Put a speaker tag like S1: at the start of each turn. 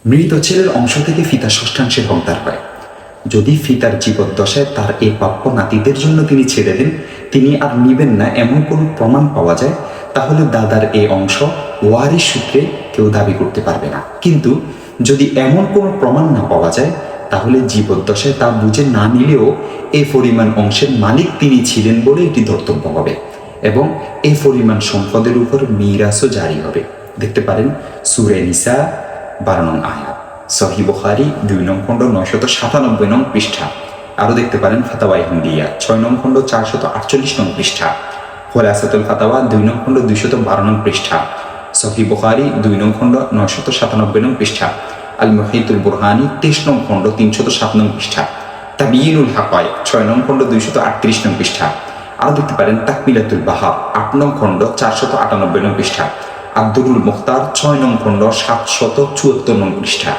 S1: মৃত ছেলের অংশ থেকে ফিতা ষষ্ঠাংশের হকদার হয়। যদি ফিতার জীবদ্দশায় তার এই প্রাপ্য নাতিদের জন্য তিনি ছেড়ে দেন, তিনি আর নিবেন না এমন কোনো প্রমাণ পাওয়া যায়, তাহলে দাদার এই অংশ ওয়ারিশ সূত্রে কেউ দাবি করতে পারবে না। কিন্তু যদি এমন কোনো প্রমাণ না পাওয়া যায়, তাহলে জীবদ্দশায় তা বুঝে না নিলেও এই পরিমাণ অংশের মালিক তিনি ছিলেন বলে এটি ধর্তব্য হবে এবং এই পরিমাণ সম্পদের উপর মিরাসও জারি হবে। দেখতে পারেন সূরা নিসা 12 নং আয়াত, সহিহ বুখারী 2 নং খণ্ড 997 নং পৃষ্ঠা। আরও দেখতে পারেন ফাতাওয়া হিন্দিয়া 6 নং খণ্ড 448 নং পৃষ্ঠা, খোলাসাতুল ফাতাওয়া 2 নং খণ্ড 212 নং পৃষ্ঠা, সহিহ বুখারী 2 নং খণ্ড 997 নং পৃষ্ঠা, আল মুহিতুল বুরহানি 23 নং খণ্ড 307 নং পৃষ্ঠা, তাবিয়িনুল হাকায়েক 6 নং খণ্ড 238 নং পৃষ্ঠা। আরও দেখতে পারেন তাকমিলাতুল বাহার 8 নং খণ্ড 498 নং পৃষ্ঠা, আব্দুল মুখতার 6 নং খণ্ড 774 নং পৃষ্ঠা।